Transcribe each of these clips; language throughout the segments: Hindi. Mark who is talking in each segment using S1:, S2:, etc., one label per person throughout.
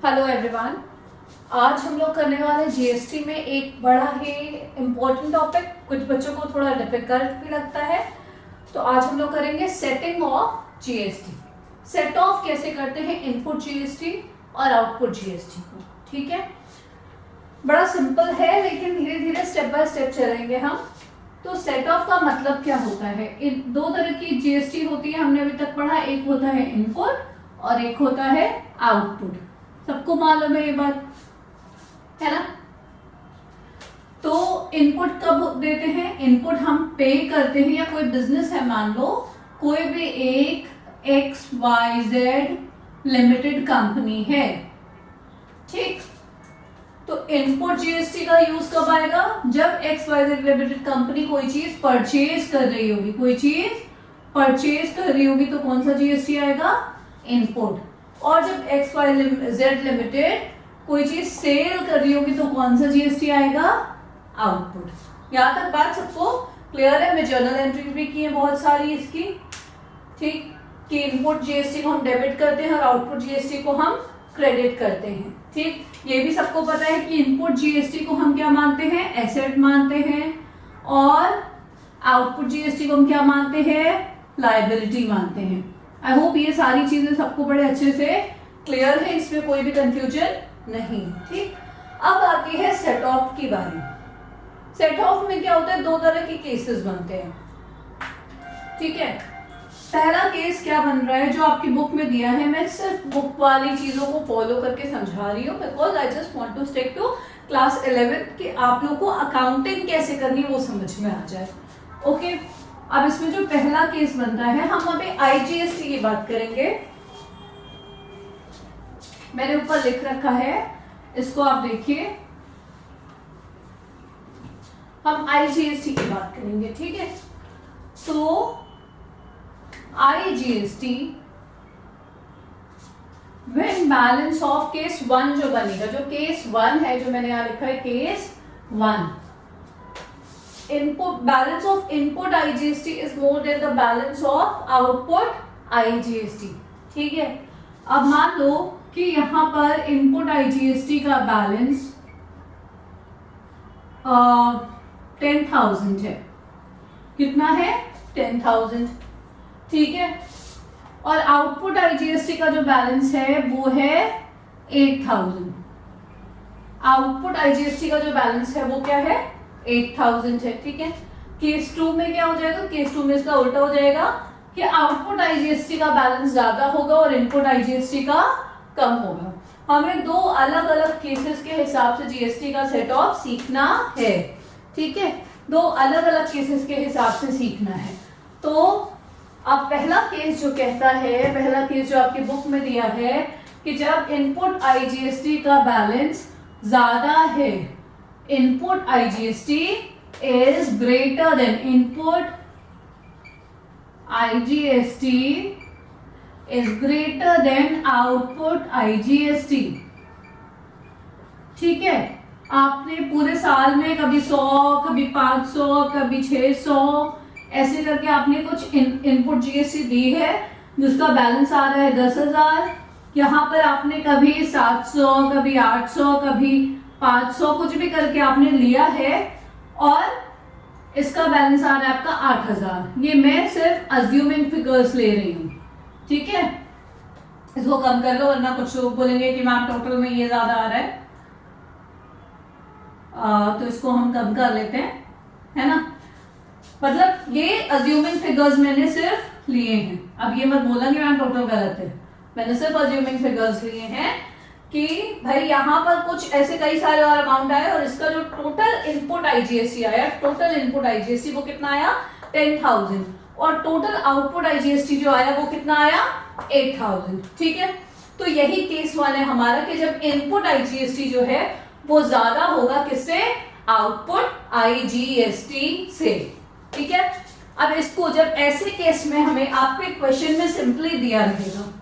S1: Hello everyone. आज हम लोग करने वाले जीएसटी में एक बड़ा ही इम्पोर्टेंट टॉपिक, कुछ बच्चों को थोड़ा डिफिकल्ट भी लगता है। तो आज हम लोग करेंगे setting of GST. Set of कैसे करते हैं इनपुट जीएसटी और आउटपुट जीएसटी को। ठीक है, बड़ा सिंपल है लेकिन धीरे धीरे स्टेप बाय स्टेप चलेंगे हम। तो सेट ऑफ का मतलब क्या होता है? दो तरह की जीएसटी होती है, हमने अभी तक पढ़ा। एक होता है इनपुट और एक होता है आउटपुट। सबको मालूम है ये बात, है ना? तो इनपुट कब देते हैं? इनपुट हम पे करते हैं, या कोई बिजनेस है, मान लो कोई भी एक XYZ लिमिटेड कंपनी है, ठीक? तो इनपुट जीएसटी का यूज कब आएगा? जब XYZ लिमिटेड कंपनी कोई चीज परचेज कर रही होगी। कोई चीज परचेज कर रही होगी तो कौन सा जीएसटी आएगा? इनपुट। और जब XYZ लिमिटेड कोई चीज सेल कर रही होगी तो कौन सा जीएसटी आएगा? आउटपुट। यहां तक बात सबको क्लियर है? मैं जर्नल एंट्री भी की है बहुत सारी इसकी, ठीक? कि इनपुट जीएसटी को हम डेबिट करते हैं और आउटपुट जीएसटी को हम क्रेडिट करते हैं, ठीक? ये भी सबको पता है कि इनपुट जीएसटी को हम क्या मानते हैं? एसेट मानते हैं, और आउटपुट जीएसटी को हम क्या मानते हैं? लायबिलिटी मानते हैं। आई होप ये सारी चीजें सबको बड़े अच्छे से क्लियर है, इसमें कोई भी कंफ्यूजन नहीं, ठीक? अब आती है सेट ऑफ की बारी। सेट ऑफ में क्या होता है? दो तरह के केसेस बनते हैं, ठीक है? पहला केस क्या बन रहा है जो आपकी बुक में दिया है, मैं सिर्फ बुक वाली चीजों को फॉलो करके समझा रही हूँ, because I just want to stick to class 11 कि आप लोग को अकाउंटिंग कैसे करनी वो समझ में आ जाए। ओके, अब इसमें जो पहला केस बनता है, हम अभी आईजीएसटी की बात करेंगे। मैंने ऊपर लिख रखा है, इसको आप देखिए। हम आईजीएसटी की बात करेंगे, ठीक है? तो IGST when balance of case 1 जो बनेगा, जो केस 1 है, जो मैंने यहां लिखा है case 1, input balance of input IGST is more than the balance of output IGST, ठीक है? अब मान लो कि यहां पर इनपुट आईजीएसटी का बैलेंस 10,000 है। कितना है? 10,000, ठीक है? और आउटपुट आईजीएसटी का जो बैलेंस है वो है 8,000। आउटपुट आईजीएसटी का जो बैलेंस है वो क्या है? 8,000 है, ठीक है? केस 2 में क्या हो जाएगा? केस 2 में इसका उल्टा हो जाएगा कि आउटपुट आईजीएसटी का बैलेंस ज्यादा होगा और इनपुट आईजीएसटी का कम होगा। हमें दो अलग अलग केसेस के हिसाब से जीएसटी का सेट ऑफ सीखना है, ठीक है? दो अलग अलग केसेस के हिसाब से सीखना है। तो अब पहला केस जो कहता है, पहला केस जो आपकी बुक में दिया है कि जब इनपुट आईजीएसटी का बैलेंस ज्यादा है, input IGST is greater than, input IGST is greater than output IGST, ठीक है? आपने पूरे साल में कभी 100, कभी 500, कभी 600 ऐसे करके आपने कुछ इनपुट जीएसटी दी है जिसका बैलेंस आ रहा है 10,000। यहाँ पर आपने कभी 700, कभी 800, कभी 500 कुछ भी करके आपने लिया है और इसका बैलेंस आ रहा है आपका 8,000। ये मैं सिर्फ अज्यूमिंग फिगर्स ले रही हूँ, ठीक है? इसको कम कर लो वरना कुछ लोग बोलेंगे कि मैम टोटल में ये ज्यादा आ रहा है। तो इसको हम कम कर लेते हैं, है ना? मतलब ये अज्यूमिंग फिगर्स मैंने सिर्फ लिए हैं। अब ये मत बोला कि मैम टोटल गलत है, मैंने सिर्फ अज्यूमिंग फिगर्स लिए हैं कि भाई यहाँ पर कुछ ऐसे कई सारे और अमाउंट आए और इसका जो टोटल इनपुट आईजीएसटी आया, टोटल इनपुट आईजीएसटी वो कितना आया? 10,000। और टोटल आउटपुट आईजीएसटी जो आया वो कितना आया? 8,000, ठीक है? तो यही केस 1 है हमारा कि जब इनपुट आईजीएसटी जो है वो ज्यादा होगा किससे? आउटपुट आईजीएसटी से, ठीक है? अब इसको जब ऐसे केस में हमें आपके क्वेश्चन में सिंपली दिया रहेगा,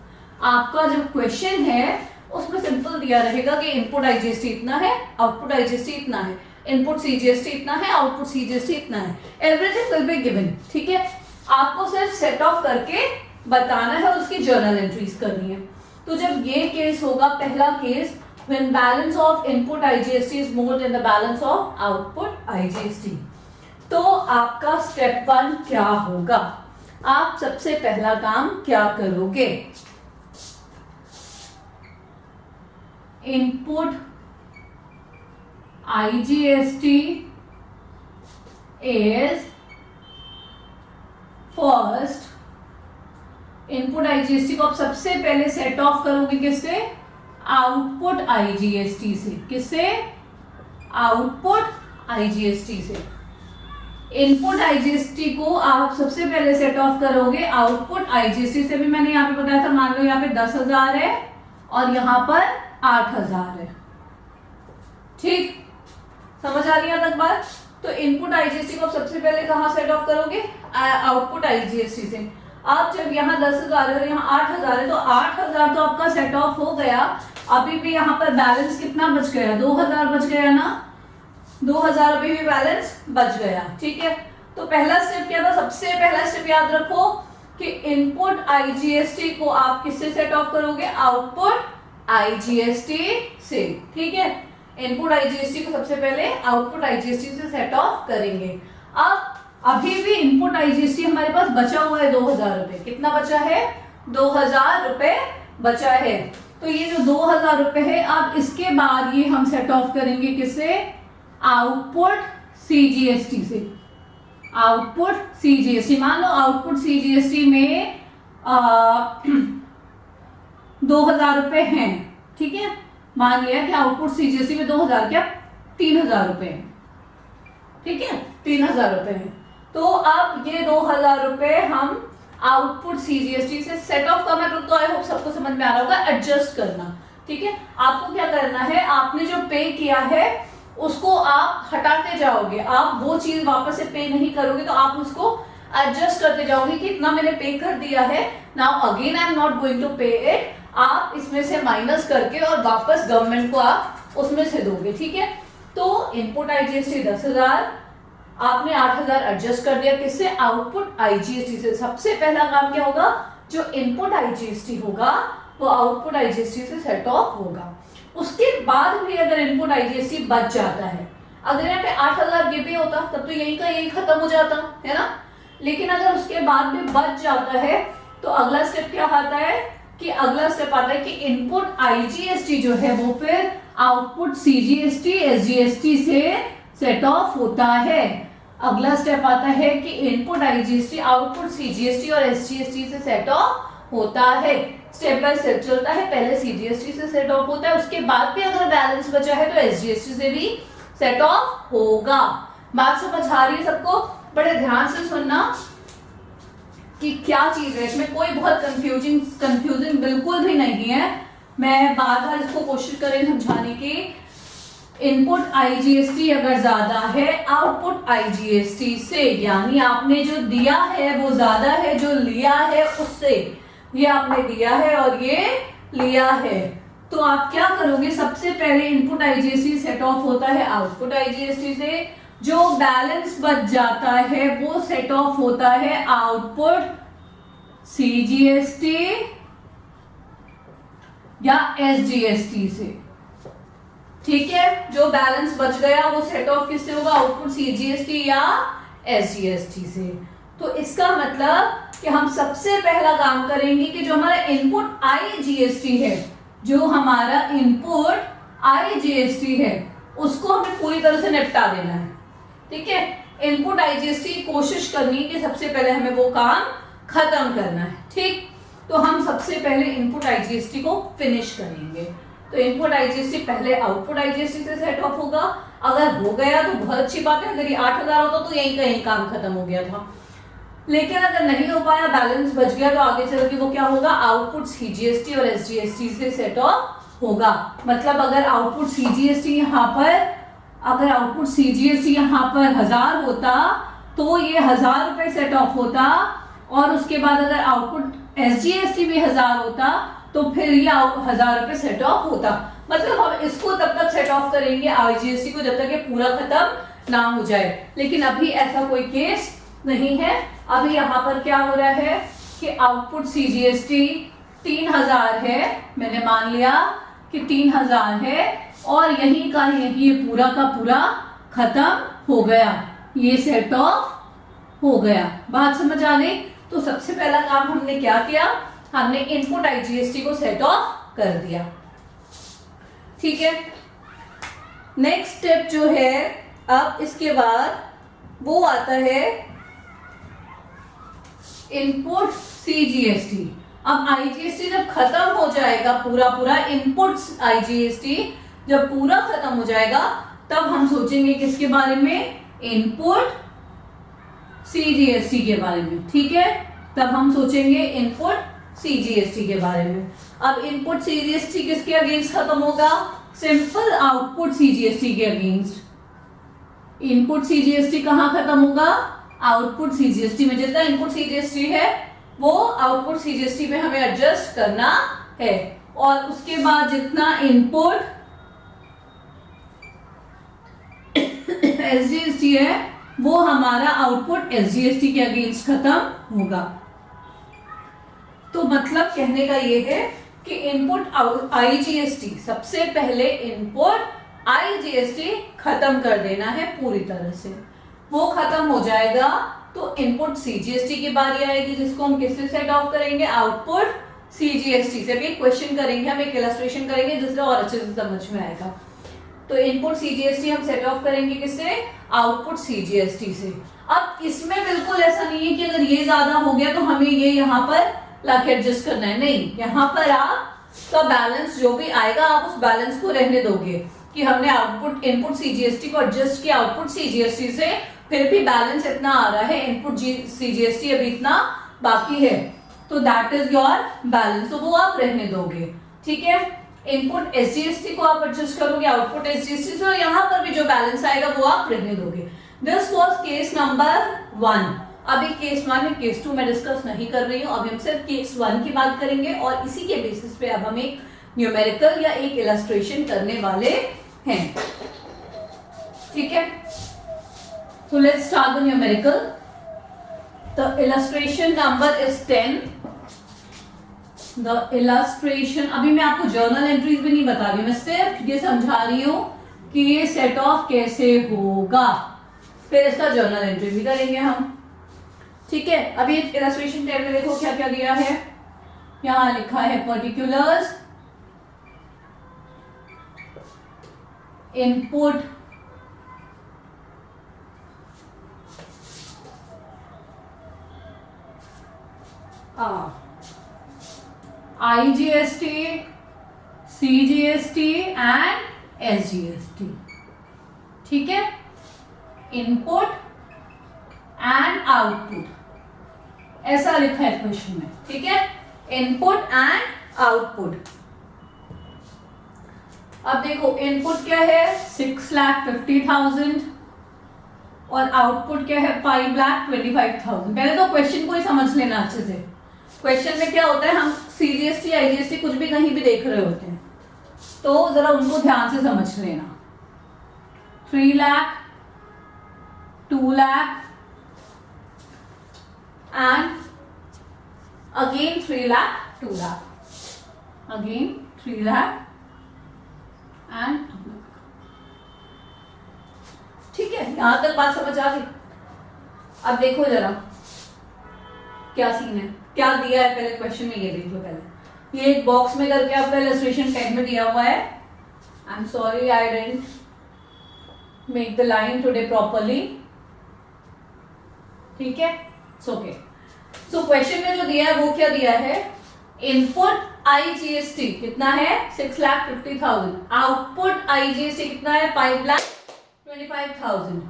S1: आपका जो क्वेश्चन है उसमें सिंपल दिया रहेगा कि इनपुट आईजीएसटी इतना है, आउटपुट आईजीएसटी इतना है, इनपुट सीजीएसटी इतना है, आउटपुट सीजीएसटी इतना है, एवरीथिंग विल बी गिवन, ठीक है? आपको सिर्फ सेट ऑफ करके बताना है और उसकी जर्नल एंट्रीज करनी है। तो जब ये केस होगा, पहला case, when balance of input IGST is more than the balance of output IGST, तो आपका स्टेप 1 क्या होगा? आप सबसे पहला काम क्या करोगे? Input IGST is first, input IGST को आप सबसे पहले सेट ऑफ करोगे किससे? आउटपुट IGST से। किससे? आउटपुट IGST से। इनपुट IGST को आप सबसे पहले सेट ऑफ करोगे आउटपुट IGST से। भी मैंने यहाँ पे बताया था, मान लो यहाँ पे 10,000 है और यहाँ पर 8,000 है। ठीक, समझ आ रही है तक बात? तो इनपुट IGST को आप सबसे पहले कहाँ सेट ऑफ करोगे? आउटपुट IGST से। आप जब यहाँ 10,000 है, यहाँ 8,000 है, तो 8,000 तो आपका सेट ऑफ हो गया। अभी भी यहाँ पर बैलेंस कितना बच गया? 2,000 बच गया ना? 2,000 अभी भी बैलेंस बच गया। ठीक है, तो पहला स्टेप क्या था? सबसे पहला स्टेप याद रखो कि इनपुट IGST को आप किससे सेट ऑफ करोगे? आउटपुट IGST से। ठीक है, इनपुट IGST को सबसे पहले आउटपुट IGST से सेट ऑफ करेंगे। अब अभी भी इनपुट IGST हमारे पास बचा हुआ है 2,000 रुपए। कितना बचा है? 2,000 रुपए बचा है। तो ये जो 2,000 रुपए है, अब इसके बाद ये हम सेट ऑफ करेंगे किससे? आउटपुट CGST से। आउटपुट CGST, मान लो आउटपुट CGST में 2,000 रुपए हैं। ठीक है, मान लिया कि आउटपुट CGST में 2,000 क्या 3,000 रुपए है। ठीक है, 3,000 रुपए है। तो अब ये 2,000 रुपए हम आउटपुट CGST से सेट ऑफ का मतलब तो आई होप सबको समझ में आ रहा होगा, एडजस्ट करना। ठीक है, आपको क्या करना है? आपने जो पे किया है उसको आप हटाते जाओगे। आप वो चीज वापस से पे नहीं करोगे, तो आप उसको एडजस्ट करते जाओगे कि इतना मैंने पे कर दिया है, now again I am not going to pay it. आप इसमें से माइनस करके और वापस गवर्नमेंट को आप उसमें से दोगे। ठीक है, तो इनपुट IGST 10,000, आपने 8,000 एडजस्ट कर दिया किससे? आउटपुट IGST से। सबसे पहला काम क्या होगा? जो इनपुट IGST होगा वो आउटपुट IGST से सेट ऑफ होगा। उसके बाद भी अगर इनपुट IGST बच जाता है, अगर यहाँ पे 8,000 ये भी होता तब तो यही का यही खत्म हो जाता है ना। लेकिन अगर उसके बाद भी बच जाता है तो अगला स्टेप क्या आता है? कि अगला स्टेप आता है कि इनपुट IGST जो है वो फिर आउटपुट CGST SGST से सेट ऑफ होता है। अगला स्टेप आता है कि इनपुट IGST आउटपुट CGST और SGST से सेट ऑफ होता है। स्टेप बाय स्टेप चलता है, पहले CGST से सेट ऑफ होता है, उसके बाद भी अगर बैलेंस बचा है तो SGST से भी सेट ऑफ होगा। बात समझ आ रही है सबको? बड़े ध्यान से सुनना कि क्या चीज है इसमें, कोई बहुत कंफ्यूजिंग बिल्कुल भी नहीं है। मैं बार बार इसको कोशिश करें समझाने की। इनपुट IGST अगर ज्यादा है आउटपुट IGST से, यानी आपने जो दिया है वो ज्यादा है जो लिया है उससे। ये आपने दिया है और ये लिया है, तो आप क्या करोगे? सबसे पहले इनपुट IGST सेट ऑफ होता है आउटपुट IGST से। जो बैलेंस बच जाता है वो सेट ऑफ होता है आउटपुट CGST या SGST से। ठीक है, जो बैलेंस बच गया वो सेट ऑफ किससे होगा? आउटपुट CGST या SGST से। तो इसका मतलब कि हम सबसे पहला काम करेंगे कि जो हमारा इनपुट IGST है, जो हमारा इनपुट IGST है उसको हमें पूरी तरह से निपटा देना है। ठीक है, इनपुट IGST कोशिश करनी है कि सबसे पहले हमें वो काम खत्म करना है। ठीक, तो हम सबसे पहले इनपुट IGST को फिनिश करेंगे। तो इनपुट IGST पहले आउटपुट IGST से सेट ऑफ होगा। अगर हो गया तो बहुत अच्छी बात है, अगर ये 8,000 होता तो यही का यही काम खत्म हो गया था। लेकिन अगर नहीं हो पाया, बैलेंस बच गया, तो आगे चल के वो क्या होगा? आउटपुट CGST और SGST से सेट ऑफ होगा। मतलब अगर आउटपुट CGST यहाँ पर अगर आउटपुट CGST यहाँ पर 1,000 होता तो ये 1,000 रुपए सेट ऑफ होता, और उसके बाद अगर आउटपुट SGST भी 1,000 होता तो फिर ये 1,000 रुपए सेट ऑफ होता। मतलब हम इसको तब तक सेट ऑफ करेंगे IGST को जब तक ये पूरा खत्म ना हो जाए। लेकिन अभी ऐसा कोई केस नहीं है। अभी यहाँ पर क्या हो रहा है कि आउटपुट CGST 3000 है, मैंने मान लिया कि 3000 है और यही का यही ये पूरा का पूरा खत्म हो गया, ये सेट ऑफ हो गया। बात समझ आ गई? तो सबसे पहला काम हमने क्या किया, हमने इनपुट आईजीएसटी को सेट ऑफ कर दिया। ठीक है, नेक्स्ट स्टेप जो है अब इसके बाद वो आता है इनपुट सीजीएसटी। अब आईजीएसटी जब खत्म हो जाएगा पूरा इनपुट आईजीएसटी जब पूरा खत्म हो जाएगा तब हम सोचेंगे किसके बारे में, इनपुट सीजीएसटी के बारे में। ठीक है, तब हम सोचेंगे इनपुट सीजीएसटी के बारे में। अब इनपुट सीजीएसटी किसके अगेंस्ट खत्म होगा, सिंपल आउटपुट सीजीएसटी के अगेंस्ट। इनपुट सीजीएसटी कहां खत्म होगा, आउटपुट सीजीएसटी में। जितना इनपुट सीजीएसटी है वो आउटपुट सीजीएसटी में हमें एडजस्ट करना है और उसके बाद जितना इनपुट एसजीएसटी है वो हमारा आउटपुट एसजीएसटी के अगेंस्ट खत्म होगा। तो मतलब कहने का ये है कि इनपुट आईजीएसटी, सबसे पहले इनपुट आईजीएसटी खत्म कर देना है पूरी तरह से। वो खत्म हो जाएगा तो इनपुट सीजीएसटी की बारी आएगी जिसको हम किससे सेट ऑफ करेंगे, आउटपुट सीजीएसटी से। भी क्वेश्चन करेंगे, हम एक इलस्ट्रेशन करेंगे जिससे और अच्छे से समझ में आएगा। तो इनपुट सीजीएसटी हम सेट ऑफ करेंगे किससे, आउटपुट सीजीएसटी से। अब इसमें बिल्कुल ऐसा नहीं है कि अगर ये ज्यादा हो गया तो हमें ये यहाँ पर लाके एडजस्ट करना है, नहीं। यहाँ पर आपका बैलेंस जो भी आएगा आप उस बैलेंस को रहने दोगे कि हमने आउटपुट इनपुट सीजीएसटी को एडजस्ट किया आउटपुट सीजीएसटी से, फिर भी बैलेंस इतना आ रहा है, इनपुट सीजीएसटी अभी इतना बाकी है, तो दैट इज योर बैलेंस, तो वो आप रहने दोगे। ठीक है, इनपुट एसजीएसटी को आप एडजस्ट करोगे आउटपुट एसजीएसटी से और यहाँ पर भी जो बैलेंस आएगा वो आप रहने दोगे। This was case number 1। अभी केस 1 है, केस 2 मैं डिस्कस नहीं कर रही हूँ। अभी हम सिर्फ केस 1 की बात करेंगे और इसी के बेसिस पे अब हम एक न्यूमेरिकल या एक इलस्ट्रेशन करने वाले हैं। ठीक है, so let's start the numerical. The illustration number is 10. The illustration, अभी मैं आपको जर्नल एंट्रीज भी नहीं बता रही हूँ, मैं सिर्फ ये समझा रही हूँ कि ये सेट ऑफ कैसे होगा, फिर इसका जर्नल एंट्री भी करेंगे हम। ठीक है, अभी इलस्ट्रेशन 10 में देखो क्या क्या दिया है। यहाँ लिखा है particulars, input IGST, CGST and SGST। ठीक है, इनपुट एंड आउटपुट ऐसा लिखा है क्वेश्चन में। ठीक है, इनपुट एंड आउटपुट। अब देखो इनपुट क्या है 6,50,000 और आउटपुट क्या है 5,25,000। पहले तो क्वेश्चन को ही समझ लेना अच्छे से। क्वेश्चन में क्या होता है, हम सीजीएसटी आईजीएसटी कुछ भी कहीं भी देख रहे होते हैं तो जरा उनको ध्यान से समझ लेना। 3 lakh, 2 lakh and again 3 lakh, 2 lakh, again 3 lakh and 2 lakh. ठीक है, यहां तक बात समझ आ गई। अब देखो जरा क्या सीन है, क्या दिया है पहले क्वेश्चन में, ये देख लो पहले। ये एक बॉक्स में करके आपका इलस्ट्रेशन टैग में दिया हुआ है। I am sorry I didn't make the line today properly. ठीक है, इट्स ओके। सो क्वेश्चन में जो दिया है वो क्या दिया है, इनपुट आईजीएसटी कितना है 6,50,000, आउटपुट आईजीएसटी कितना है 5,25,000,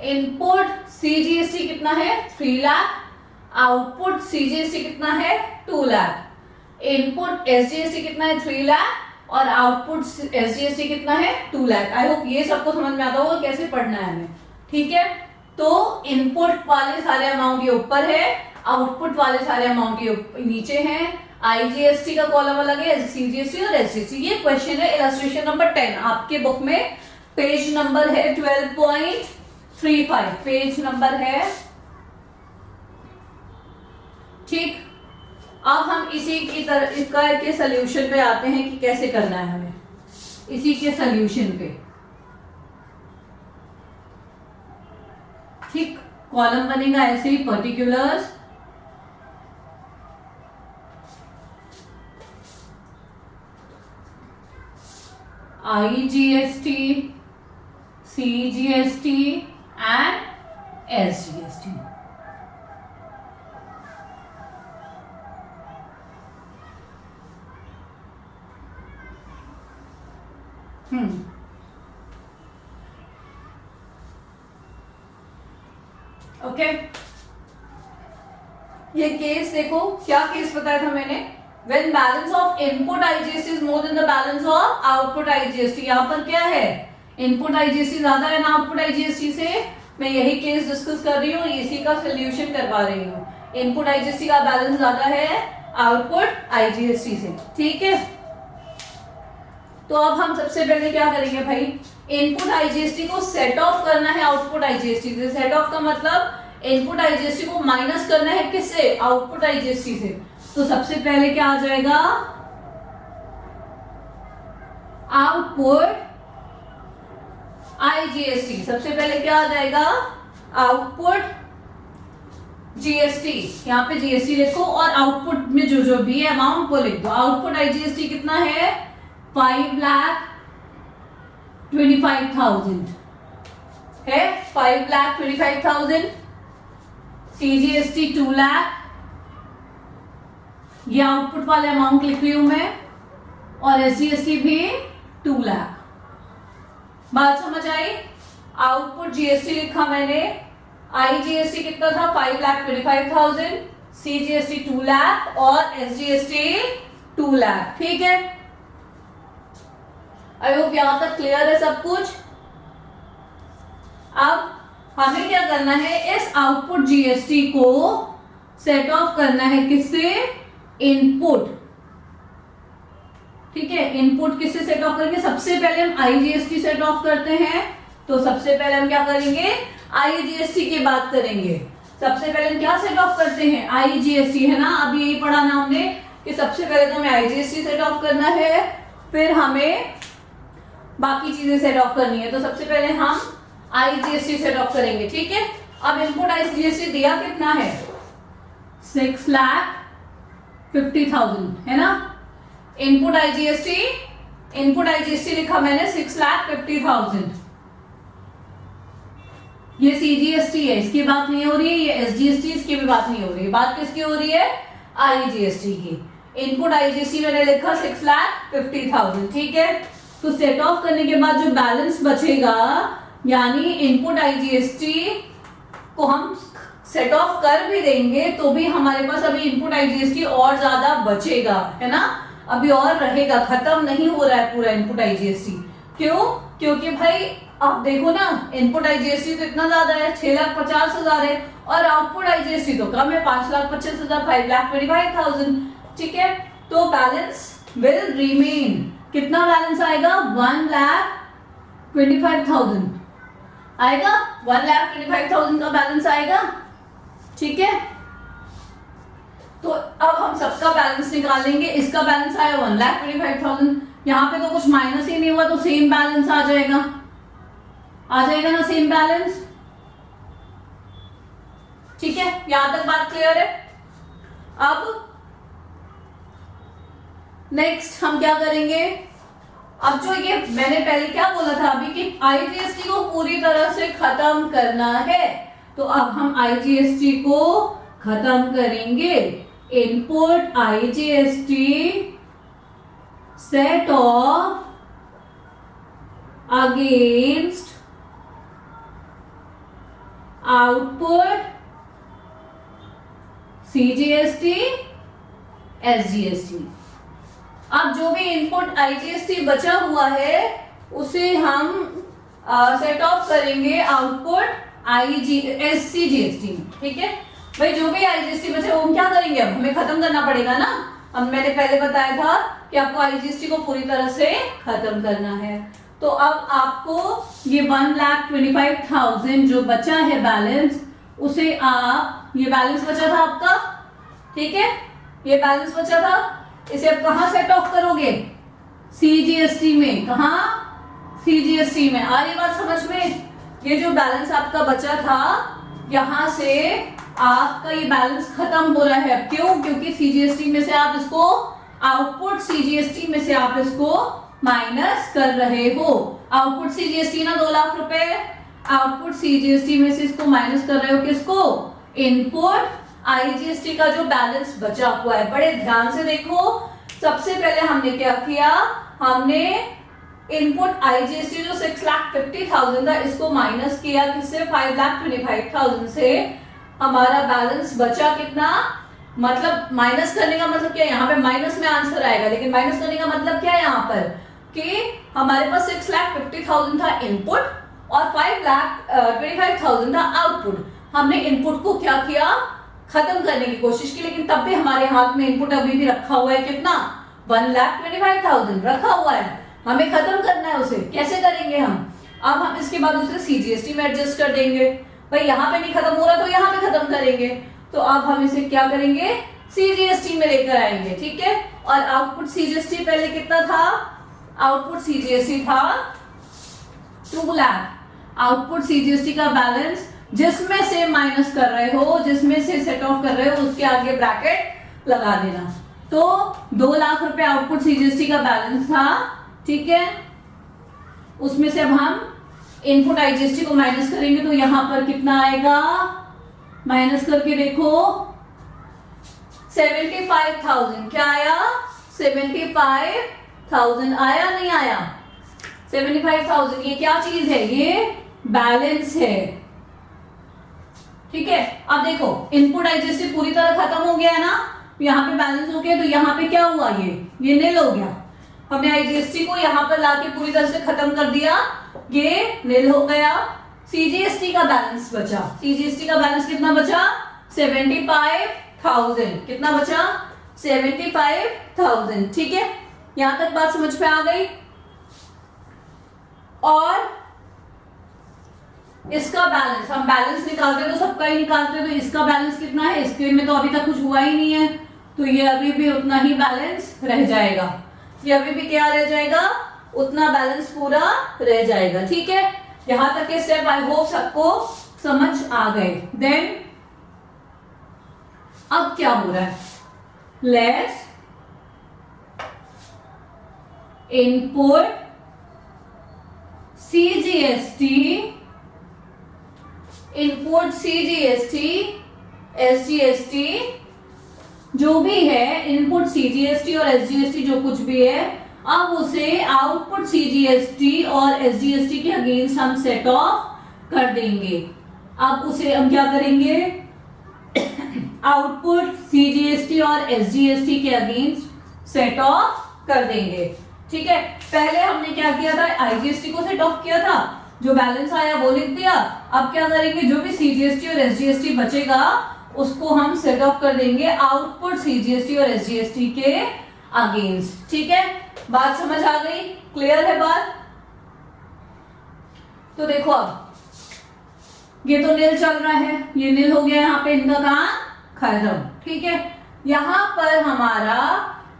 S1: इनपुट सीजीएसटी कितना है 3 लाख, आउटपुट सीजीएसटी कितना है 2 लाख, इनपुट एसजीएसटी कितना है 3 लाख और आउटपुट एसजीएसटी कितना है 2 लाख। आई होप ये सबको समझ में आता होगा कैसे पढ़ना है हमें। ठीक है, तो इनपुट वाले सारे अमाउंट ये ऊपर है, आउटपुट वाले सारे अमाउंट ये नीचे हैं। आईजीएसटी का कॉलम अलग है, सीजीएसटी और एसजीएसटी। ये क्वेश्चन है इलस्ट्रेशन नंबर 10 आपके बुक में, पेज नंबर है 12.35, पेज नंबर है। ठीक, अब हम इसी की तरह इसका के सोल्यूशन पे आते हैं कि कैसे करना है हमें। इसी के सोल्यूशन पे ठीक कॉलम बनेगा ऐसे ही, particulars IGST, CGST and SGST। Okay, ये केस देखो, क्या केस बताया था मैंने, when balance of input IGST is more than the balance of output IGST। यहाँ पर क्या है, इनपुट IGST ज्यादा है ना आउटपुट IGST से, मैं यही केस डिस्कस कर रही हूँ, इसी का सोल्यूशन करवा रही हूँ। इनपुट IGST का बैलेंस ज्यादा है आउटपुट IGST से, ठीक है। तो अब हम सबसे पहले क्या करेंगे भाई, इनपुट IGST को सेट ऑफ करना है आउटपुट IGST से। सेट ऑफ का मतलब इनपुट IGST को माइनस करना है किससे, आउटपुट IGST से। तो सबसे पहले क्या आ जाएगा, आउटपुट IGST। सबसे पहले क्या आ जाएगा, आउटपुट GST। यहाँ पे GST लिखो और आउटपुट में जो जो भी है अमाउंट वो लिख दो। आउटपुट IGST कितना है, 5,25,000 है, 5,25,000। CGST 2 लाख, ये आउटपुट वाले अमाउंट लिख रही हूं मैं, और SGST भी 2 लाख। बात समझ आई। आउटपुट GST लिखा मैंने, IGST कितना था, 5,25,000, CGST 2 लाख और SGST 2 लाख, ठीक है। आई होप यहां तक क्लियर है सब कुछ। अब हमें क्या करना है, इस आउटपुट GST को सेट ऑफ करना है किससे, इनपुट, ठीक है। इनपुट किससे सेट ऑफ करेंगे, सबसे पहले हम IGST सेट ऑफ करते हैं। तो सबसे पहले हम क्या करेंगे, IGST की बात करेंगे। सबसे पहले हम क्या सेट ऑफ करते हैं, IGST, है ना। अभी यही पढ़ा ना हमने कि सबसे पहले तो हमें IGST सेट ऑफ करना है, फिर हमें बाकी चीजें सेट ऑफ करनी है। तो सबसे पहले हम IGST सेट ऑफ करेंगे, ठीक है। अब इनपुट IGST दिया कितना है, 6,50,000, है ना। इनपुट IGST लिखा मैंने 6,50,000। ये CGST है, इसकी बात नहीं हो रही है। ये SGST, इसकी भी बात नहीं हो रही है। बात किसकी हो रही है, IGST की। इनपुट IGST मैंने लिखा 6,50,000, ठीक है। तो सेट ऑफ करने के बाद जो बैलेंस बचेगा, यानी इनपुट IGST को हम सेट ऑफ कर भी देंगे तो भी हमारे पास अभी इनपुट IGST और ज्यादा बचेगा, है ना। अभी और रहेगा, खत्म नहीं हो रहा है पूरा इनपुट IGST। क्यों, क्योंकि भाई आप देखो ना, इनपुट IGST तो इतना ज्यादा है, 6,50,000 है, और आउटपुट IGST तो कम है, 5,25,000, 5,25,000, ठीक है। तो बैलेंस विल रिमेन, कितना बैलेंस आएगा, 1,25,000 आएगा, 1,25,000 का बैलेंस आएगा, ठीक है। तो अब हम सबका बैलेंस निकालेंगे। इसका बैलेंस आया 1,25,000, यहाँ पे तो कुछ माइनस ही नहीं हुआ, तो सेम बैलेंस आ जाएगा ना, सेम बैलेंस, ठीक है। यहां तक बात क्लियर है। अब नेक्स्ट हम क्या करेंगे, अब जो ये मैंने पहले क्या बोला था अभी कि IGST को पूरी तरह से खत्म करना है, तो अब हम IGST को खत्म करेंगे। Input IGST set of against output CGST SGST। अब जो भी इनपुट IGST बचा हुआ है उसे हम सेट ऑफ करेंगे आउटपुट SCGST, ठीक है। भाई जो भी IGST बचे वो हम क्या करेंगे, अब हमें खत्म करना पड़ेगा ना। अब मैंने पहले बताया था कि आपको IGST को पूरी तरह से खत्म करना है। तो अब आपको ये 1,25,000 जो बचा है बैलेंस, उसे आप, ये बैलेंस बचा था आपका, ठीक है, ये बैलेंस बचा था, इसे अब कहां सेट ऑफ करोगे? सीजीएसटी में। कहां? सीजीएसटी में। आ रही बात समझ में? ये जो बैलेंस आपका बचा था, यहां से आपका ये बैलेंस खत्म हो रहा है। क्यों? क्योंकि सीजीएसटी में से आप इसको आउटपुट सीजीएसटी में से आप इसको माइनस कर रहे हो। आउटपुट सीजीएसटी ना 2 लाख रुपए, आउटपुट सीजीएसटी में से इसको माइनस कर रहे हो किसको? इनपुट आईजीएसटी का जो बैलेंस बचा हुआ है। बड़े ध्यान से देखो, सबसे पहले हमने क्या किया? हमने इनपुट आईजीएसटी जो 6,50,000 था, इसको माइनस किया किससे? 5,25,000 से। हमारा बैलेंस बचा कितना? मतलब माइनस करने का मतलब क्या है? यहाँ पे माइनस में आंसर आएगा, लेकिन माइनस करने का मतलब क्या है यहाँ पर? कि हमारे पास 6,50,000 था इनपुट और 5,25,000 था आउटपुट। हमने इनपुट को क्या किया? खत्म करने की कोशिश की, लेकिन तब भी हमारे हाथ में इनपुट अभी भी रखा हुआ है। कितना? 1,25,000 रखा हुआ है। हमें खत्म करना है उसे। कैसे करेंगे हम? अब हम इसके बाद उसे सीजीएसटी में एडजस्ट कर देंगे। भाई यहाँ पे नहीं खत्म हो रहा तो यहाँ पे खत्म करेंगे। तो अब हम इसे क्या करेंगे? सीजीएसटी में लेकर आएंगे। ठीक है। और आउटपुट सीजीएसटी पहले कितना था? आउटपुट सीजीएसटी था 2 लाख। आउटपुट सीजीएसटी का बैलेंस जिसमें से माइनस कर रहे हो, जिसमें से सेट ऑफ कर रहे हो, उसके आगे ब्रैकेट लगा देना। तो 2 लाख रुपए आउटपुट सीजीएसटी का बैलेंस था। ठीक है। उसमें से अब हम इनपुट आईजीएसटी को माइनस करेंगे तो यहां पर कितना आएगा? माइनस करके देखो, 75,000। क्या आया? 75,000 आया, नहीं आया? 75,000। ये क्या चीज है? ये बैलेंस है। ठीक है। अब देखो, इनपुट आईजीएसटी पूरी तरह खत्म हो गया है ना, यहाँ पे बैलेंस हो गया, तो यहाँ पे क्या हुआ? ये नील हो गया। हमने आईजीएसटी को यहाँ पर लाके पूरी तरह से खत्म कर दिया, ये नील हो गया। सीजीएसटी का बैलेंस बचा। सीजीएसटी का बैलेंस कितना बचा? 75,000। कितना बचा? 75,000। ठीक है। यहां तक बात समझ में आ गई? और इसका बैलेंस, हम बैलेंस निकालते तो सबका ही निकालते, तो इसका बैलेंस कितना है? इसके में तो अभी तक कुछ हुआ ही नहीं है, तो ये अभी भी उतना ही बैलेंस रह जाएगा। ये अभी भी क्या रह जाएगा? उतना बैलेंस पूरा रह जाएगा। ठीक है। यहां तक के स्टेप आई होप सबको समझ आ गए। देन अब क्या हो रहा है? Let's input CGST, input CGST, SGST जो भी है, इनपुट सीजीएसटी और एसजीएसटी जो कुछ भी है, अब उसे आउटपुट सीजीएसटी और एसजीएसटी के अगेंस्ट हम सेट ऑफ कर देंगे। अब उसे हम क्या करेंगे? आउटपुट सीजीएसटी और एसजीएसटी के अगेंस्ट सेट ऑफ कर देंगे। ठीक है। पहले हमने क्या किया था? आईजीएसटी को सेट ऑफ किया था, जो बैलेंस आया वो लिख दिया। अब क्या करेंगे? जो भी सीजीएसटी और एसजीएसटी बचेगा उसको हम सेट ऑफ कर देंगे आउटपुट सीजीएसटी और एसजीएसटी के अगेंस्ट। ठीक है। बात समझ आ गई? क्लियर है बात? तो देखो, अब ये तो नील चल रहा है, ये नील हो गया, यहाँ पे इनका काम खत्म। ठीक है। यहां पर हमारा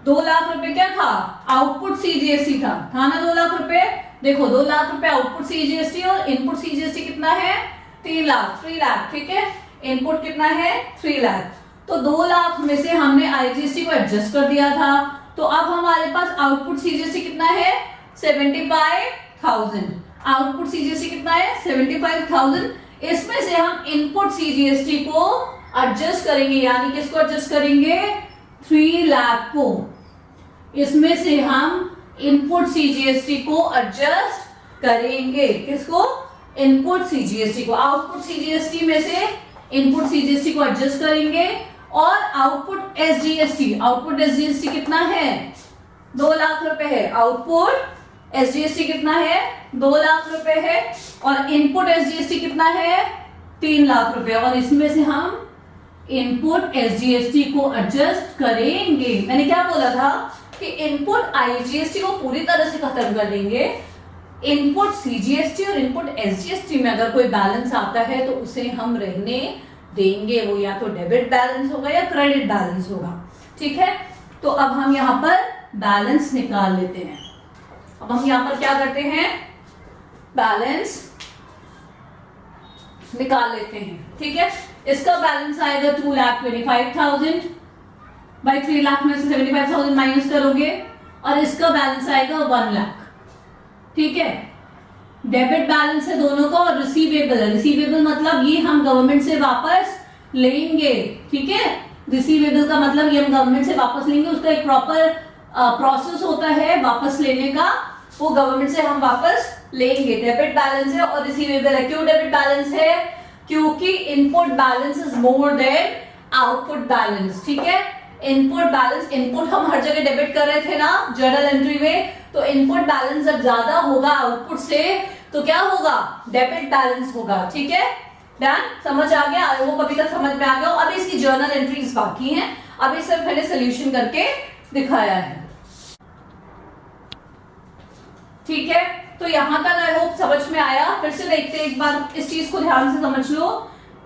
S1: 2 लाख रुपए क्या था? आउटपुट सीजीएसटी था ना? 2 लाख रुपए। देखो, 2 लाख रुपए आउटपुट सीजीएसटी और इनपुट सीजीएसटी कितना है? 3 लाख। ठीक है। इनपुट कितना है? 3 लाख। तो 2 लाख में से हमने आईजीएसटी को एडजस्ट कर दिया था, तो अब हमारे पास आउटपुट सीजीएसटी कितना है? 75,000। आउटपुट सीजीएसटी कितना है? 75,000। इसमें से हम इनपुट सीजीएसटी को एडजस्ट करेंगे, यानी किसको एडजस्ट करेंगे? 3 लाख को। इसमें से हम इनपुट सीजीएसटी को एडजस्ट करेंगे। किसको? इनपुट सीजीएसटी को। आउटपुट सीजीएसटी में से इनपुट सीजीएसटी को एडजस्ट करेंगे। और आउटपुट एसजीएसटी, आउटपुट एसजीएसटी कितना है? 2 लाख रुपए है। आउटपुट एसजीएसटी कितना है? 2 लाख रुपए है। और इनपुट एसजीएसटी कितना है? 3 लाख रुपए। और इसमें से हम इनपुट एसजीएसटी को एडजस्ट करेंगे। मैंने क्या बोला था कि इनपुट आईजीएसटी को पूरी तरह से खत्म कर देंगे। इनपुट सीजीएसटी और इनपुट एसजीएसटी में अगर कोई बैलेंस आता है तो उसे हम रहने देंगे। वो या तो डेबिट बैलेंस होगा या क्रेडिट बैलेंस होगा। ठीक है, तो अब हम यहाँ पर बैलेंस निकाल लेते हैं। अब हम यहाँ पर क्या करते हैं, बैलेंस निकाल लेते हैं। ठीक है, इसका बैलेंस आएगा 2,25,000 बाई 3 लाख में से 75,000 माइनस करोगे और इसका बैलेंस आएगा 1 लाख। ठीक है, डेबिट बैलेंस है दोनों का और रिसीवेबल है। रिसीवेबल मतलब ये हम गवर्नमेंट से वापस लेंगे। ठीक है, रिसीवेबल का मतलब ये हम गवर्नमेंट से वापस लेंगे, उसका एक प्रॉपर प्रोसेस होता है वापस लेने का, वो गवर्नमेंट से हम वापस लेंगे। डेबिट बैलेंस है और रिसीवेबल है। क्यों डेबिट बैलेंस है? क्योंकि input balance is more than output balance. ठीक है, इनपुट बैलेंस, इनपुट हम हर जगह डेबिट कर रहे थे ना जर्नल एंट्री में, तो इनपुट बैलेंस जब ज्यादा होगा आउटपुट से तो क्या होगा, डेबिट बैलेंस होगा। ठीक है, डन, समझ आ गया? आई होप अभी तक समझ में आ गया। अब इसकी जर्नल एंट्रीज बाकी हैं, अभी सिर्फ मैंने सोल्यूशन करके दिखाया है। ठीक है, तो यहां तक आई होप समझ में आया। फिर से देखते हैं एक बार, इस चीज को ध्यान से समझ लो।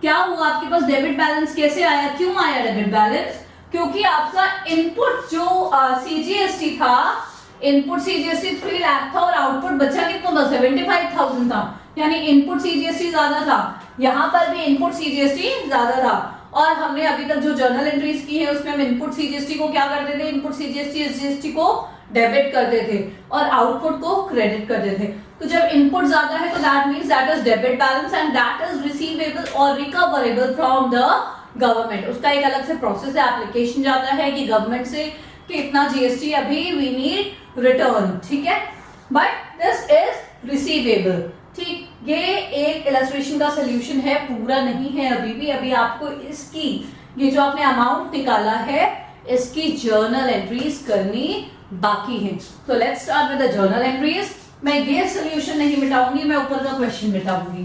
S1: क्या हुआ आपके पास, डेबिट बैलेंस कैसे आया? क्यों आया डेबिट बैलेंस? क्योंकि आपका इनपुट जो सीजीएसटी था, इनपुट सीजीएसटी 3 लाख था और आउटपुट बचा कितना था, 75,000 था, यानी इनपुट सीजीएसटी ज्यादा था। यहां पर भी इनपुट सीजीएसटी ज्यादा था और हमने अभी तक जो जर्नल एंट्रीज की है उसमें हम इनपुट सीजीएसटी को क्या करते थे, इनपुट सीजीएसटी एसजीएसटी को डेबिट करते थे और आउटपुट को क्रेडिट करते थे। तो जब इनपुट ज्यादा है तो that means that is debit balance and that is receivable और रिकवरेबल फ्रॉम द गवर्नमेंट। उसका एक अलग से प्रोसेस है, एप्लीकेशन जाता है कि गवर्नमेंट से कि इतना जीएसटी अभी वी नीड रिटर्न। ठीक है, बट दिस इज रिसीवेबल। ठीक, ये एक इलस्ट्रेशन का सोल्यूशन है, पूरा नहीं है अभी भी। अभी आपको इसकी, ये जो आपने अमाउंट निकाला है, इसकी जर्नल एंट्रीज करनी बाकी है। तो let's start with the journal entries. मैं ये सोल्यूशन नहीं मिटाऊंगी, मैं ऊपर का क्वेश्चन मिटाऊंगी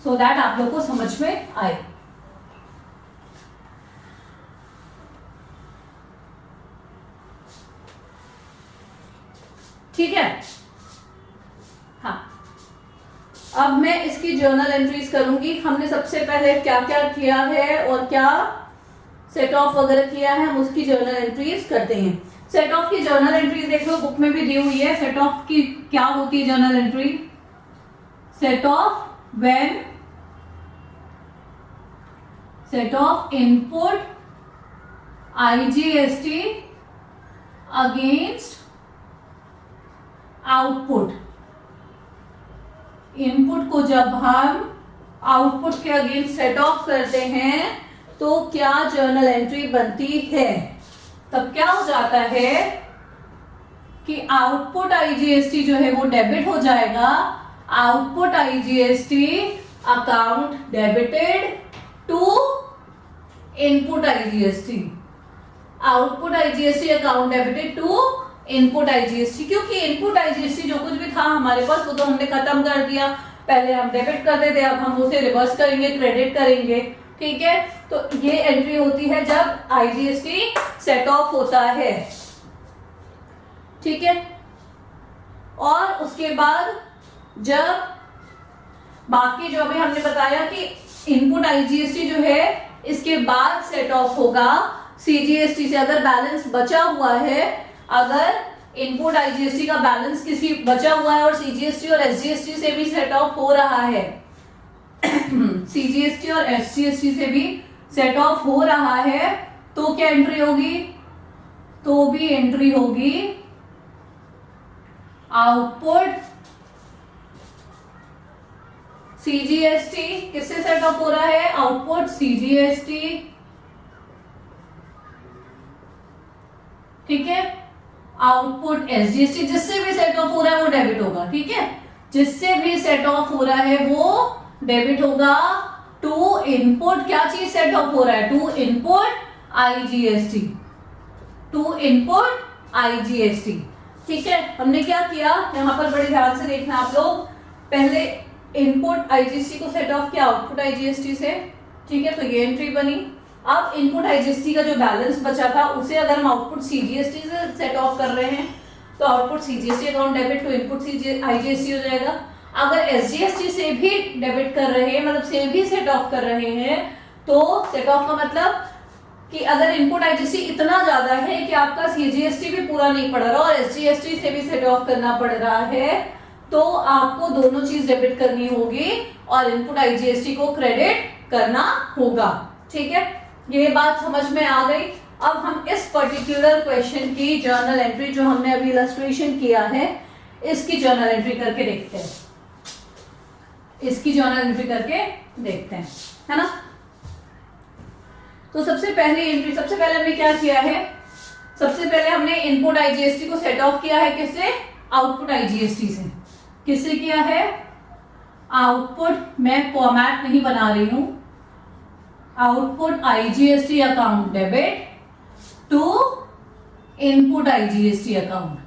S1: सो दैट आप लोग को समझ में आए। ठीक है, हाँ, अब मैं इसकी जर्नल एंट्रीज करूंगी। हमने सबसे पहले क्या क्या किया है और क्या सेट ऑफ वगैरह किया है, हम उसकी जर्नल एंट्रीज करते हैं। सेट ऑफ की जर्नल एंट्रीज देख लो, बुक में भी दी हुई है। सेट ऑफ की क्या होती है journal entry? Set of when set of input IGST against output. Input को जब हम आउटपुट के अगेंस्ट सेट ऑफ करते हैं तो क्या जर्नल एंट्री बनती है? तब क्या हो जाता है कि आउटपुट आईजीएसटी जो है वो डेबिट हो जाएगा। Output IGST account debited to input IGST. Output IGST account debited to input IGST, क्योंकि इनपुट आईजीएसटी जो कुछ भी था हमारे पास वो तो हमने खत्म कर दिया। पहले हम डेबिट करते थे, अब हम उसे रिवर्स करेंगे, क्रेडिट करेंगे। ठीक है, तो ये एंट्री होती है जब आईजीएसटी सेट ऑफ होता है। ठीक है, और उसके बाद जब बाकी जो अभी हमने बताया कि इनपुट आईजीएसटी जो है इसके बाद सेट ऑफ होगा सीजीएसटी से। अगर बैलेंस बचा हुआ है, अगर इनपुट आईजीएसटी का बैलेंस किसी बचा हुआ है और सीजीएसटी और एसजीएसटी से भी सेट ऑफ हो रहा है, सीजीएसटी और एसजीएसटी से भी सेट ऑफ हो रहा है, तो क्या एंट्री होगी? तो भी एंट्री होगी आउटपुट सीजीएसटी। किससे सेट ऑफ हो रहा है? Output CGST. ठीक है, आउटपुट एसजीएसटी। जिससे भी सेट ऑफ हो रहा है वो डेबिट होगा। ठीक है, जिससे भी सेट ऑफ हो रहा है वो डेबिट होगा टू इनपुट। क्या चीज सेट ऑफ हो रहा है? To input IGST, to input IGST. ठीक है, हमने क्या किया यहां पर, बड़े ध्यान से देखना आप लोग। पहले इनपुट आईजीएसटी को सेट ऑफ किया आउटपुट आईजीएसटी से। ठीक है, तो ये एंट्री बनी। अब इनपुट आईजीएसटी का जो बैलेंस बचा था उसे अगर हम आउटपुट सीजीएसटी से सेट ऑफ कर रहे हैं तो output CGST account debit to input IGST हो जाएगा। अगर एसजीएसटी से भी डेबिट कर रहे हैं, मतलब से भी सेट ऑफ कर रहे हैं, तो सेट ऑफ का मतलब कि अगर इनपुट आईजीएसटी इतना ज्यादा है कि आपका सीजीएसटी भी पूरा नहीं पड़ रहा और एसजीएसटी से भी सेट ऑफ करना पड़ रहा है, तो आपको दोनों चीज डेबिट करनी होगी और इनपुट आईजीएसटी को क्रेडिट करना होगा। ठीक है, ये बात समझ में आ गई। अब हम इस पर्टिकुलर क्वेश्चन की जर्नल एंट्री जो हमने अभी इलस्ट्रेशन किया है, इसकी जर्नल एंट्री करके देखते हैं। इसकी जर्नल एंट्री करके देखते हैं, है ना। तो सबसे पहले हमने क्या किया है, सबसे पहले हमने इनपुट आईजीएसटी को सेट ऑफ किया है किससे, आउटपुट आईजीएसटी से। किससे किया है, आउटपुट, मैं फॉर्मेट नहीं बना रही हूं, output IGST account debit to input IGST account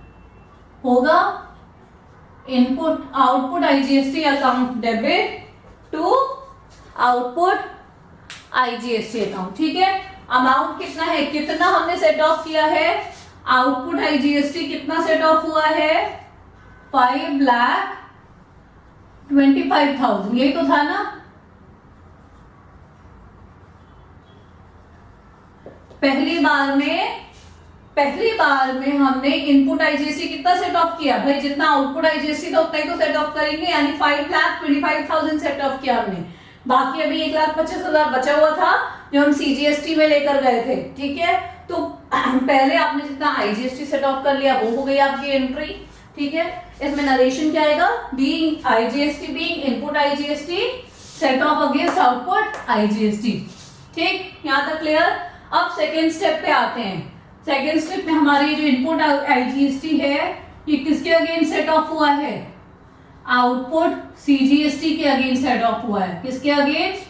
S1: होगा, input output IGST account debit to output IGST account. ठीक है, अमाउंट कितना है, कितना हमने सेट ऑफ किया है, आउटपुट आईजीएसटी कितना सेट ऑफ हुआ है, 5,25,000, यही तो था ना। पहली बार में हमने इनपुट आईजीएसटी कितना सेट ऑफ किया, भाई जितना आउटपुट आईजीएसटी था उतना ही तो सेट ऑफ करेंगे, यानी 5,25,000 सेट ऑफ किया हमने। बाकी अभी 1,25,000 बचा हुआ था जो हम सीजीएसटी में लेकर गए थे। ठीक है, तो पहले आपने जितना आईजीएसटी सेट ऑफ कर लिया वो हो गई आपकी एंट्री। ठीक है, इसमें नरेशन क्या आएगा, being IGST being input IGST set of against output IGST. ठीक, यहां तक क्लियर। अब सेकेंड स्टेप पे आते हैं। सेकेंड स्टेप में हमारी जो इनपुट आईजीएसटी है ये किसके अगेंस्ट सेट ऑफ हुआ है, आउटपुट सीजीएसटी के अगेंस्ट सेट ऑफ हुआ है। किसके अगेंस्ट,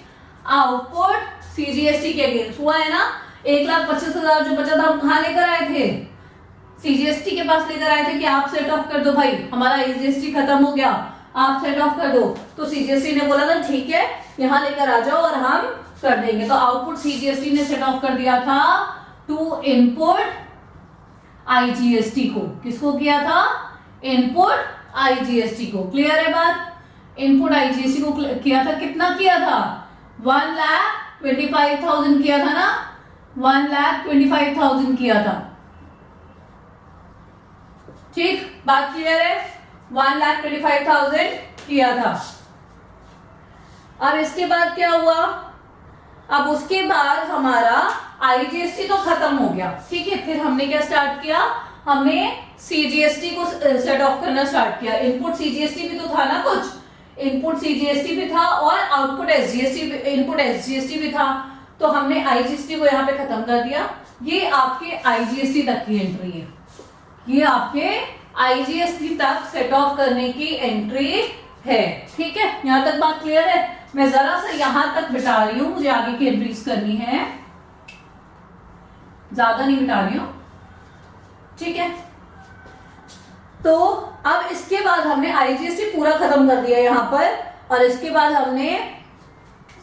S1: आउटपुट सीजीएसटी के अगेंस्ट हुआ है ना। 1,25,000 जो बचा था हम कहां लेकर आए थे, सीजीएसटी के पास लेकर आए थे कि आप सेट ऑफ कर दो भाई, हमारा आईजीएसटी खत्म हो गया, आप सेट ऑफ कर दो। तो सीजीएसटी ने बोला था ठीक है यहां लेकर आ जाओ और हम कर देंगे। तो आउटपुट सीजीएसटी ने सेट ऑफ कर दिया था टू इनपुट आईजीएसटी को। किसको किया था, इनपुट आईजीएसटी को। क्लियर है बात, इनपुट आईजीएसटी को किया था, कितना किया था, 1,25,000 किया था ना, 1,25,000 किया था। ठीक, बात क्लियर है, 1,25,000 किया था। अब इसके बाद क्या हुआ, अब उसके बाद हमारा आईजीएसटी तो खत्म हो गया। ठीक है, फिर हमने क्या स्टार्ट किया, हमने सीजीएसटी को सेट ऑफ करना स्टार्ट किया। इनपुट सीजीएसटी भी तो था ना, कुछ इनपुट सीजीएसटी भी था और आउटपुट एसजीएसटी, इनपुट एसजीएसटी भी था। तो हमने आईजीएसटी को यहाँ पे खत्म कर दिया। ये आपके आईजीएसटी तक की एंट्री है, ये आपके आईजीएसटी तक सेट ऑफ करने की एंट्री है। ठीक है, यहां तक बात क्लियर है। मैं जरा सा यहां तक बिठा रही हूं, मुझे आगे की एंट्रीज करनी है, ज्यादा नहीं बिठा रही हूं। ठीक है, तो अब इसके बाद हमने आईजीएसटी पूरा खत्म कर दिया यहां पर, और इसके बाद हमने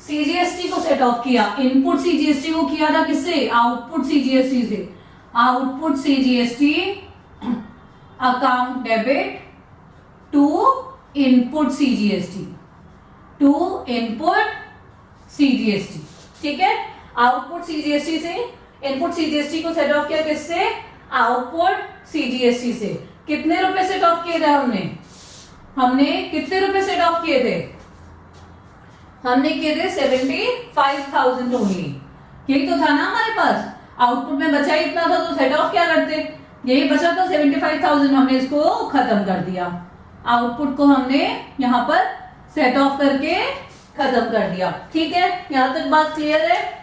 S1: सीजीएसटी को सेट ऑफ किया। इनपुट सीजीएसटी को किया था किससे, आउटपुट सीजीएसटी से। Output CGST account debit to input CGST, to input CGST. ठीक है, आउटपुट सीजीएसटी से इनपुट सीजीएसटी को सेट ऑफ किया किससे, आउटपुट सीजीएसटी से। कितने रुपए सेट ऑफ किए थे हमने कितने रुपए सेट ऑफ किए थे, हमने किए थे 75,000 ओनली। यही तो था ना हमारे पास, आउटपुट में बचा इतना था तो सेट ऑफ क्या करते, यही बचा था 75,000, हमने इसको खत्म कर दिया। आउटपुट को हमने यहां पर सेट ऑफ करके खत्म कर दिया। ठीक है, यहां तक बात क्लियर है।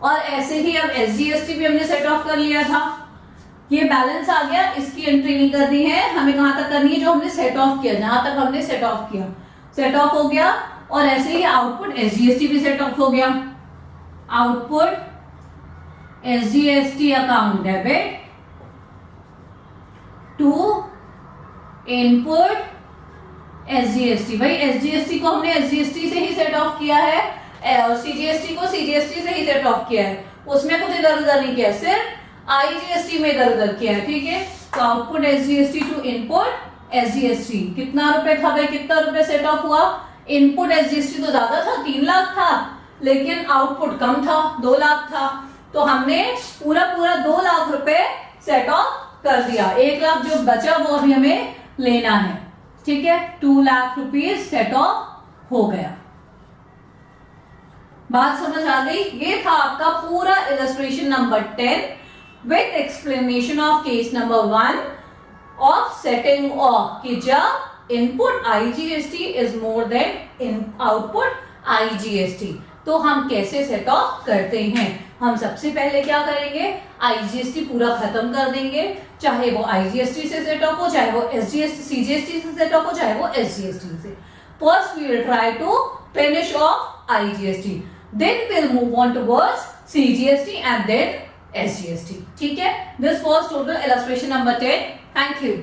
S1: और ऐसे ही अब एसजीएसटी भी हमने सेट ऑफ कर लिया था। ये बैलेंस आ गया, इसकी एंट्री नहीं करनी है, हमें कहां तक करनी है, जो हमने सेट ऑफ किया, जहां तक हमने सेट ऑफ किया, सेट ऑफ हो गया। और ऐसे ही आउटपुट एसजीएसटी भी सेट ऑफ हो गया। Output SGST account debit to input SGST. भाई एसजीएसटी को हमने एसजीएसटी से ही सेट ऑफ किया है और सीजीएसटी को सीजीएसटी से ही सेट ऑफ किया है, उसमें कुछ इधर उधर नहीं किया, सिर्फ आईजीएसटी में इधर उधर किया है। ठीक है, तो output SGST to input SGST. कितना रुपए था भाई, कितना रुपए सेट ऑफ हुआ, इनपुट एसजीएसटी तो ज्यादा था, 3 लाख था, लेकिन आउटपुट कम था, 2 लाख था, तो हमने पूरा 2 लाख रुपए सेट ऑफ कर दिया। 1 लाख जो बचा वो अभी हमें लेना है, ठीक है। 2 लाख रुपीज सेट ऑफ हो गया। बात समझ आ गई? ये था आपका पूरा illustration number 10 with explanation of case number 1 of setting of, कि जब input IGST is more then in output IGST, तो हम कैसे सेट ऑफ करते हैं। हम सबसे पहले क्या करेंगे, IGST पूरा खत्म कर देंगे, चाहे वो IGST से सेट ऑफ हो, चाहे वो SGST CGST से सेट ऑफ हो, चाहे वो SGST से। First we will try to finish off IGST, then we'll move on towards CGST and then SGST, ठीक है। This was total illustration number 10. Thank you.